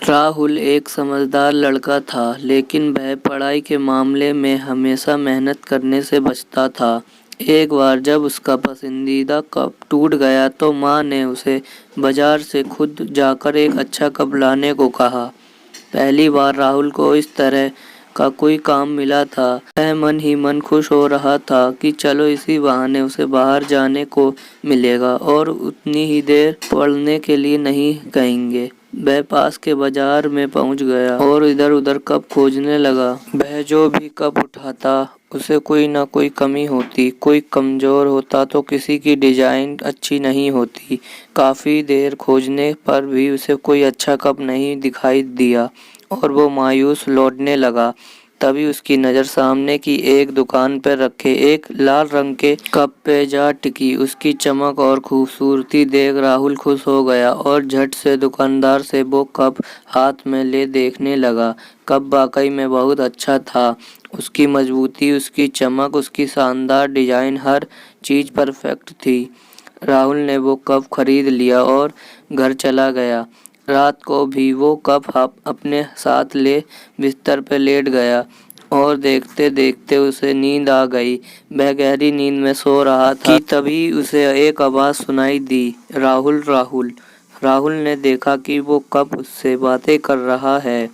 राहुल एक समझदार लड़का था, लेकिन वह पढ़ाई के मामले में हमेशा मेहनत करने से बचता था। एक बार जब उसका पसंदीदा कप टूट गया तो माँ ने उसे बाजार से खुद जाकर एक अच्छा कप लाने को कहा। पहली बार राहुल को इस तरह का कोई काम मिला था। वह मन ही मन खुश हो रहा था कि चलो इसी बहाने उसे बाहर जाने को मिलेगा और उतनी ही देर पढ़ने के लिए नहीं कहेंगे। वह पास के बाजार में पहुंच गया और इधर उधर कप खोजने लगा। वह जो भी कप उठाता उसे कोई ना कोई कमी होती, कोई कमजोर होता तो किसी की डिजाइन अच्छी नहीं होती। काफी देर खोजने पर भी उसे कोई अच्छा कप नहीं दिखाई दिया और वो मायूस लौटने लगा। तभी उसकी नज़र सामने की एक दुकान पर रखे एक लाल रंग के कप पे जा टिकी। उसकी चमक और खूबसूरती देख राहुल खुश हो गया और झट से दुकानदार से वो कप हाथ में ले देखने लगा। कप वाकई में बहुत अच्छा था। उसकी मजबूती, उसकी चमक, उसकी शानदार डिजाइन, हर चीज़ परफेक्ट थी। राहुल ने वो कप खरीद लिया और घर चला गया। रात को भी वो कप अपने साथ ले बिस्तर पर लेट गया और देखते देखते उसे नींद आ गई। वह गहरी नींद में सो रहा था कि तभी उसे एक आवाज़ सुनाई दी, राहुल राहुल। राहुल ने देखा कि वो कप उससे बातें कर रहा है।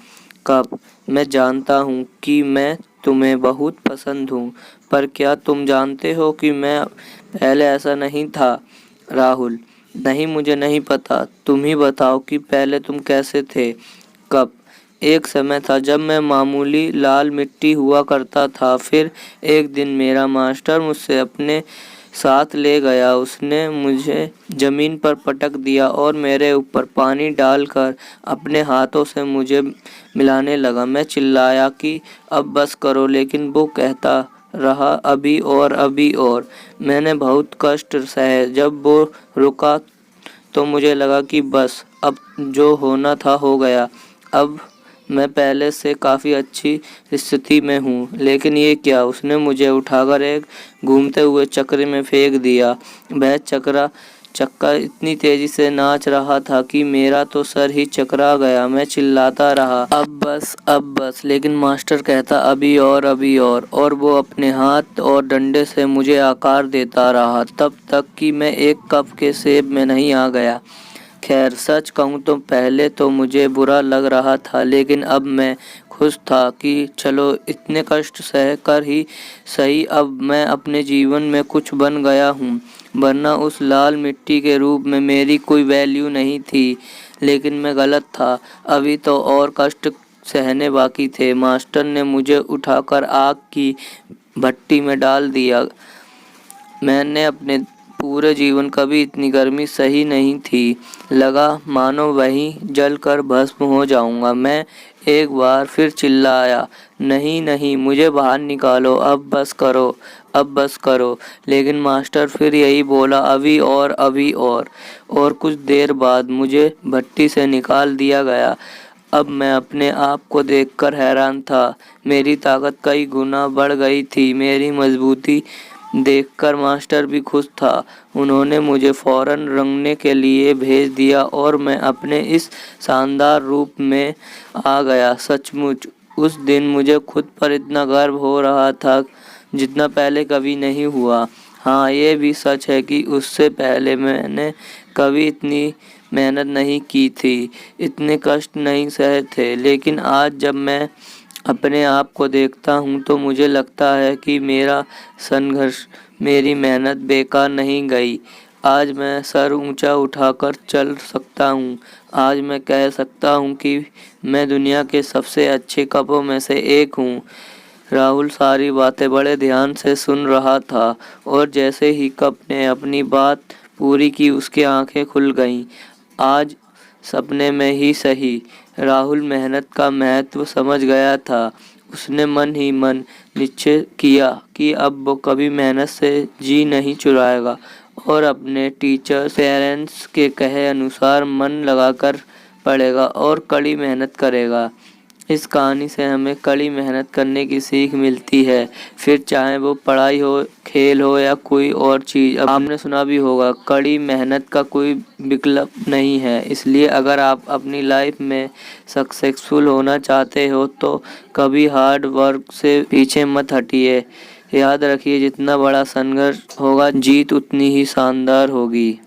कप, मैं जानता हूँ कि मैं तुम्हें बहुत पसंद हूँ, पर क्या तुम जानते हो कि मैं पहले ऐसा नहीं था? राहुल, नहीं, मुझे नहीं पता। तुम ही बताओ कि पहले तुम कैसे थे? कप, एक समय था जब मैं मामूली लाल मिट्टी हुआ करता था। फिर एक दिन मेरा मास्टर मुझसे अपने साथ ले गया। उसने मुझे जमीन पर पटक दिया और मेरे ऊपर पानी डालकर अपने हाथों से मुझे मिलाने लगा। मैं चिल्लाया कि अब बस करो, लेकिन वो कहता रहा अभी और अभी और। मैंने बहुत कष्ट सहे। जब वो रुका तो मुझे लगा कि बस अब जो होना था हो गया। अब मैं पहले से काफ़ी अच्छी स्थिति में हूँ। लेकिन ये क्या? उसने मुझे उठाकर एक घूमते हुए चक्र में फेंक दिया। वह चक्का इतनी तेजी से नाच रहा था कि मेरा तो सर ही चकरा गया। मैं चिल्लाता रहा, अब बस, लेकिन मास्टर कहता अभी और अभी और वो अपने हाथ और डंडे से मुझे आकार देता रहा तब तक कि मैं एक कप के शेप में नहीं आ गया। खैर, सच कहूँ तो पहले तो मुझे बुरा लग रहा था, लेकिन अब मैं खुश था कि चलो इतने कष्ट सह कर ही सही अब मैं अपने जीवन में कुछ बन गया हूँ। वरना उस लाल मिट्टी के रूप में मेरी कोई वैल्यू नहीं थी। लेकिन मैं गलत था। अभी तो और कष्ट सहने बाकी थे। मास्टर ने मुझे उठाकर आग की भट्टी में डाल दिया। मैंने अपने पूरे जीवन कभी इतनी गर्मी सही नहीं थी। लगा मानो वहीं जल कर भस्म हो जाऊंगा। मैं एक बार फिर चिल्लाया, नहीं नहीं, मुझे बाहर निकालो, अब बस करो, अब बस करो। लेकिन मास्टर फिर यही बोला, अभी और अभी और कुछ देर बाद मुझे भट्टी से निकाल दिया गया। अब मैं अपने आप को देखकर हैरान था। मेरी ताकत कई गुना बढ़ गई थी। मेरी मजबूती देखकर मास्टर भी खुश था। उन्होंने मुझे फौरन रंगने के लिए भेज दिया और मैं अपने इस शानदार रूप में आ गया। सचमुच उस दिन मुझे खुद पर इतना गर्व हो रहा था जितना पहले कभी नहीं हुआ। हाँ, ये भी सच है कि उससे पहले मैंने कभी इतनी मेहनत नहीं की थी, इतने कष्ट नहीं सहे थे। लेकिन आज जब मैं अपने आप को देखता हूँ तो मुझे लगता है कि मेरा संघर्ष, मेरी मेहनत बेकार नहीं गई। आज मैं सर ऊंचा उठाकर चल सकता हूँ। आज मैं कह सकता हूँ कि मैं दुनिया के सबसे अच्छे कपों में से एक हूँ। राहुल सारी बातें बड़े ध्यान से सुन रहा था और जैसे ही कप ने अपनी बात पूरी की उसकी आंखें खुल गईं। आज सपने में ही सही, राहुल मेहनत का महत्व समझ गया था। उसने मन ही मन निश्चय किया कि अब वो कभी मेहनत से जी नहीं चुराएगा और अपने टीचर पेरेंट्स के कहे अनुसार मन लगाकर पढ़ेगा और कड़ी मेहनत करेगा। इस कहानी से हमें कड़ी मेहनत करने की सीख मिलती है, फिर चाहे वो पढ़ाई हो, खेल हो या कोई और चीज़। अब आपने सुना भी होगा, कड़ी मेहनत का कोई विकल्प नहीं है। इसलिए अगर आप अपनी लाइफ में सक्सेसफुल होना चाहते हो तो कभी हार्ड वर्क से पीछे मत हटिए। याद रखिए, जितना बड़ा संघर्ष होगा, जीत उतनी ही शानदार होगी।